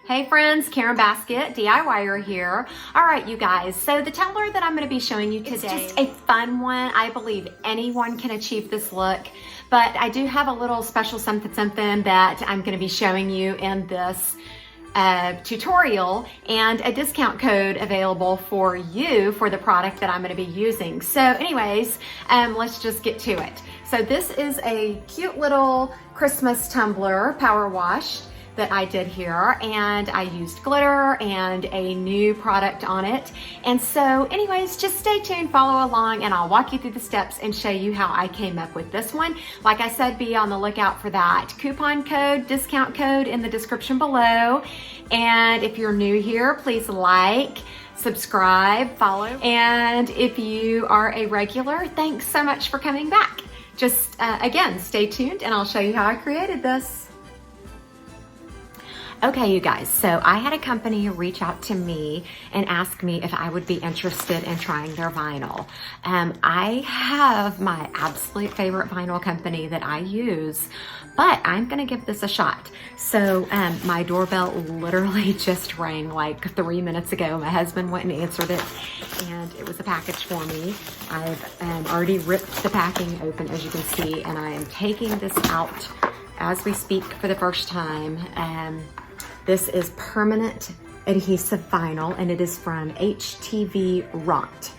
Hey friends, Karen Basket, DIYer here. All right, you guys, so the tumbler that I'm gonna be showing you today is just a fun one. I believe anyone can achieve this look, but I do have a little special something that I'm gonna be showing you in this tutorial and a discount code available for you for the product that I'm gonna be using. So anyways, let's just get to it. So this is a cute little Christmas tumbler, power wash, that I did here, and I used glitter and a new product on it. And so anyways, just stay tuned, follow along, and I'll walk you through the steps and show you how I came up with this one. Like I said, be on the lookout for that coupon code, discount code in the description below. And if you're new here, please like, subscribe, follow. And if you are a regular, thanks so much for coming back. Just again, stay tuned and I'll show you how I created this. Okay, you guys, so I had a company reach out to me and ask me if I would be interested in trying their vinyl. I have my absolute favorite vinyl company that I use, but I'm gonna give this a shot. So my doorbell literally just rang like 3 minutes ago. My husband went and answered it, and it was a package for me. I've already ripped the packing open, as you can see, and I am taking this out as we speak for the first time. This is permanent adhesive vinyl, and it is from HTV Ront.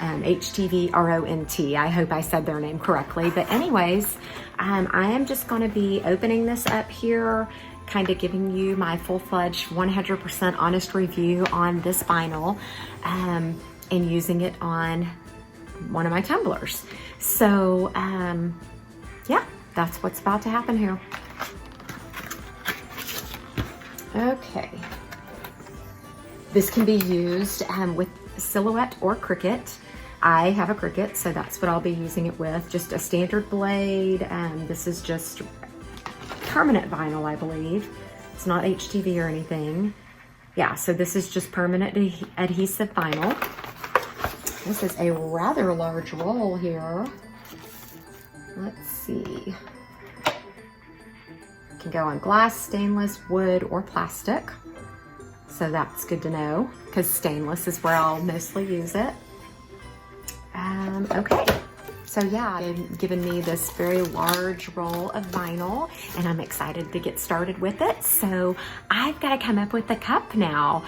HTV RONT. I hope I said their name correctly. But anyways, I am just going to be opening this up here, kind of giving you my full-fledged 100% honest review on this vinyl, and using it on one of my tumblers. So yeah, that's what's about to happen here. Okay, this can be used with Silhouette or Cricut. I have a Cricut, so that's what I'll be using it with. Just a standard blade. This is just permanent vinyl, I believe. It's not HTV or anything. Yeah, so this is just permanent adhesive vinyl. This is a rather large roll here. Let's see. Can go on glass, stainless, wood, or plastic. So that's good to know, because stainless is where I'll mostly use it. Okay, so yeah, they've given me this very large roll of vinyl, and I'm excited to get started with it. So I've got to come up with a cup now.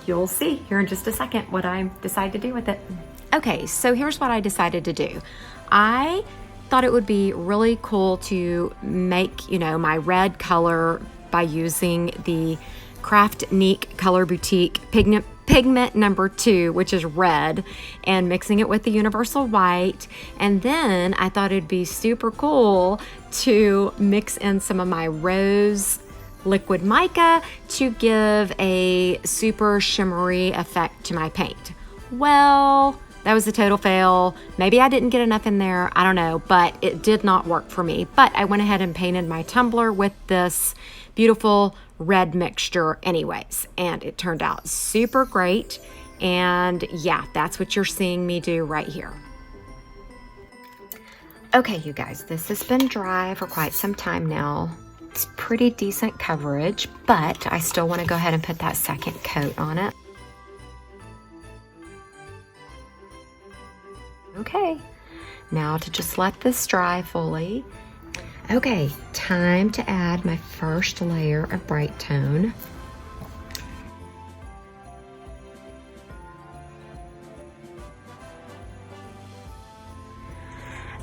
You'll see here in just a second what I decide to do with it. Okay, so here's what I decided to do. I thought it would be really cool to make, you know, my red color by using the Craft Nique Color Boutique Pigment number 2, which is red, and mixing it with the universal white. And then I thought it'd be super cool to mix in some of my rose liquid mica to give a super shimmery effect to my paint. Well, that was a total fail. Maybe I didn't get enough in there, I don't know, but it did not work for me. But I went ahead and painted my tumbler with this beautiful red mixture anyways, and it turned out super great. And yeah, that's what you're seeing me do right here. Okay, you guys, this has been dry for quite some time now. It's pretty decent coverage, but I still want to go ahead and put that second coat on it. Okay, now to just let this dry fully. Okay, time to add my first layer of bright tone.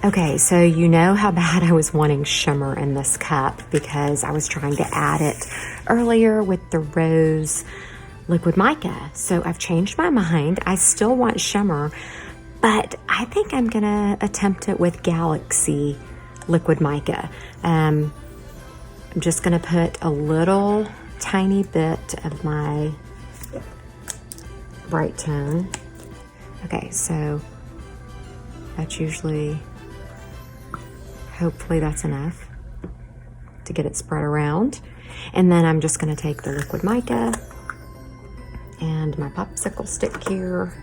Okay, so you know how bad I was wanting shimmer in this cup because I was trying to add it earlier with the rose liquid mica. So I've changed my mind. I still want shimmer, but I think I'm gonna attempt it with Galaxy liquid mica. I'm just gonna put a little tiny bit of my bright tone. Okay, so that's usually, hopefully that's enough to get it spread around. And then I'm just gonna take the liquid mica and my popsicle stick here.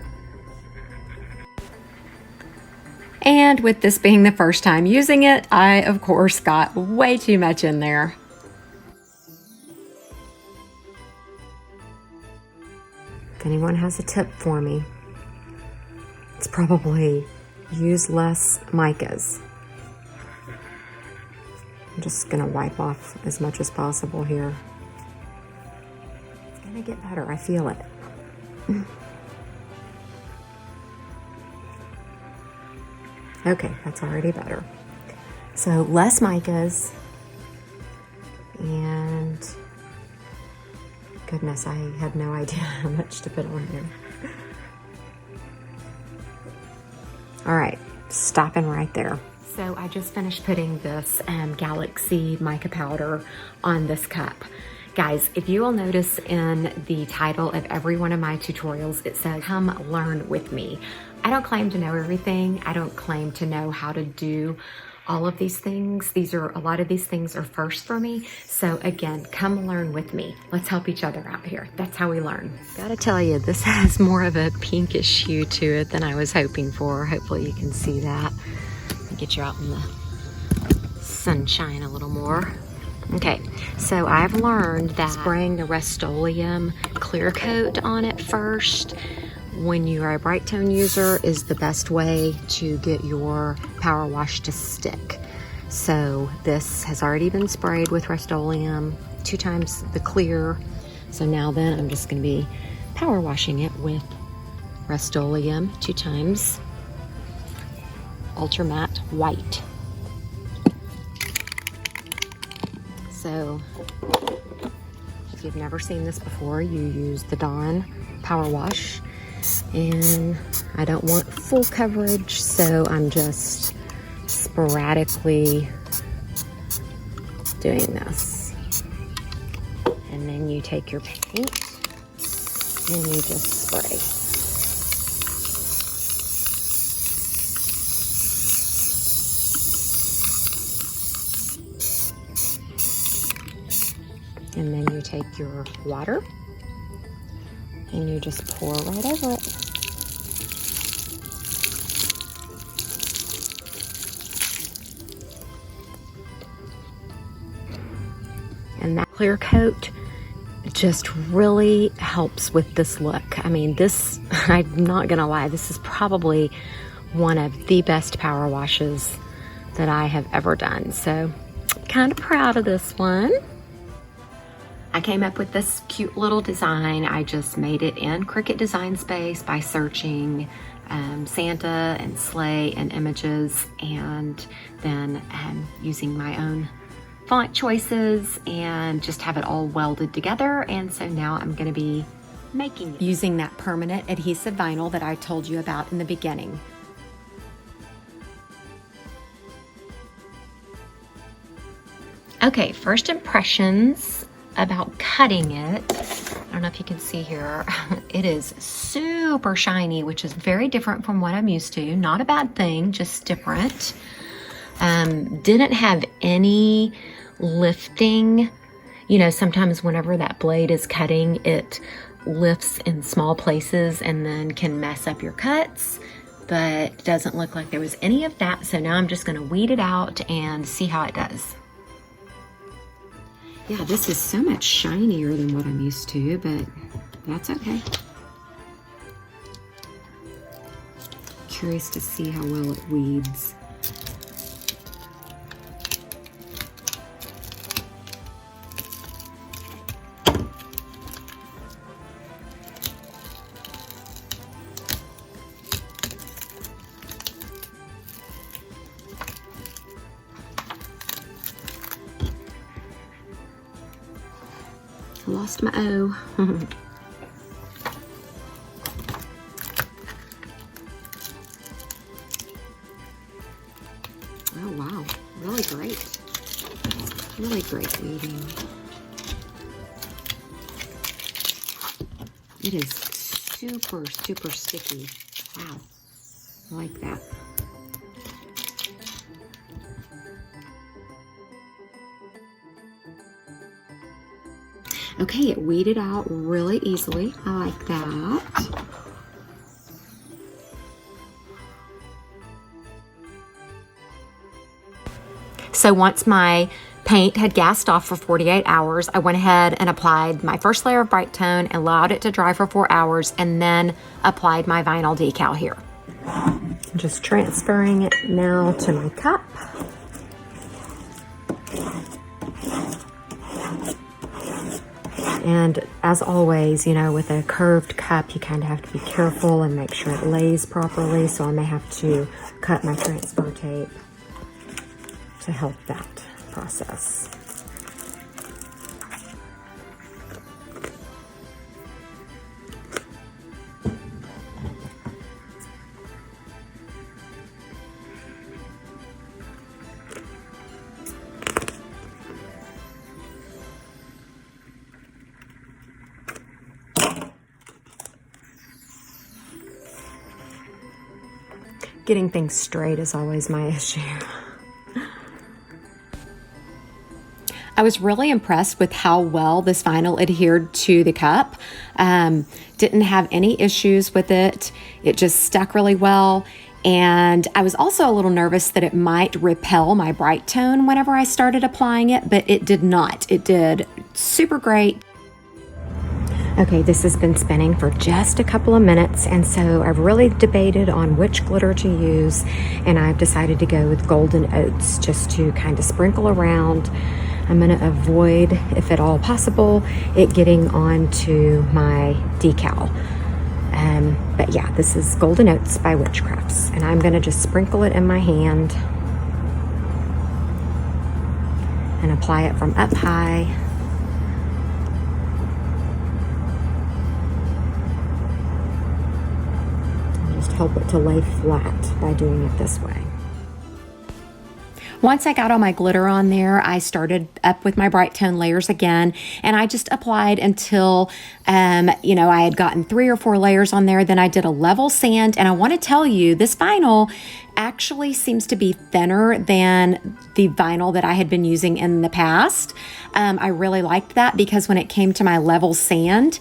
And with this being the first time using it, I of course got way too much in there. If anyone has a tip for me, it's probably use less micas. I'm just gonna wipe off as much as possible here. It's gonna get better, I feel it. Okay, that's already better. So less micas, and goodness, I had no idea how much to put on here. All right, stopping right there. So I just finished putting this Galaxy mica powder on this cup. Guys, if you will notice in the title of every one of my tutorials, it says, come learn with me. I don't claim to know everything. I don't claim to know how to do all of these things. A lot of these things are first for me. So again, come learn with me. Let's help each other out here. That's how we learn. Gotta tell you, this has more of a pinkish hue to it than I was hoping for. Hopefully you can see that. Get you out in the sunshine a little more. Okay, so I've learned that spraying the Rust-Oleum clear coat on it first when you are a bright tone user is the best way to get your power wash to stick. So this has already been sprayed with Rust-Oleum 2 times the clear. So now then I'm just going to be power washing it with Rust-Oleum 2 times Ultra Matte White. So if you've never seen this before, you use the Dawn Power Wash, and I don't want full coverage, so I'm just sporadically doing this. And then you take your paint and you just spray. And then you take your water and you just pour right over it. And that clear coat just really helps with this look. I mean, this, I'm not gonna lie, this is probably one of the best power washes that I have ever done. So, kind of proud of this one. I came up with this cute little design. I just made it in Cricut Design Space by searching Santa and sleigh and images, and then using my own font choices and just have it all welded together. And so now I'm going to be making it using that permanent adhesive vinyl that I told you about in the beginning. Okay, first impressions about cutting it. I don't know if you can see here. It is super shiny, which is very different from what I'm used to. Not a bad thing, just different. Didn't have any lifting. You know, sometimes whenever that blade is cutting, it lifts in small places and then can mess up your cuts, but it doesn't look like there was any of that. So now I'm just gonna weed it out and see how it does. Yeah, this is so much shinier than what I'm used to, but that's okay. Curious to see how well it weeds. I lost my O. Oh wow, really great. Really great weeding. It is super, super sticky. Wow, I like that. Okay, it weeded out really easily. I like that. So once my paint had gassed off for 48 hours, I went ahead and applied my first layer of Brite Tone, allowed it to dry for 4 hours, and then applied my vinyl decal here. I'm just transferring it now to my cup. And as always, you know, with a curved cup, you kind of have to be careful and make sure it lays properly. So I may have to cut my transfer tape to help that process. Getting things straight is always my issue. I was really impressed with how well this vinyl adhered to the cup. Didn't have any issues with it. It just stuck really well. And I was also a little nervous that it might repel my Brite Tone whenever I started applying it, but it did not. It did super great. Okay, this has been spinning for just a couple of minutes, and so I've really debated on which glitter to use, and I've decided to go with Golden Oats just to kind of sprinkle around. I'm going to avoid, if at all possible, it getting onto my decal. But yeah, this is Golden Oats by Witchcrafts, and I'm going to just sprinkle it in my hand and apply it from up high. Help it to lay flat by doing it this way. Once I got all my glitter on there, I started up with my Brite Tone layers again, and I just applied until, you know, I had gotten 3 or 4 layers on there. Then I did a level sand, and I want to tell you, this vinyl actually seems to be thinner than the vinyl that I had been using in the past. I really liked that because when it came to my level sand,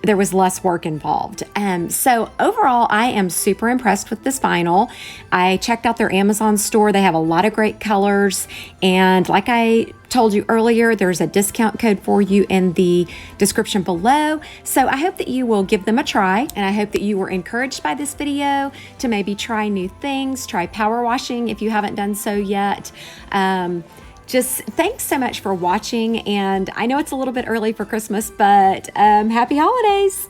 there was less work involved. So overall, I am super impressed with this vinyl. I checked out their Amazon store. They have a lot of great colors. And like I told you earlier, there's a discount code for you in the description below. So I hope that you will give them a try. And I hope that you were encouraged by this video to maybe try new things, try power washing if you haven't done so yet. Just thanks so much for watching, and I know it's a little bit early for Christmas, but happy holidays!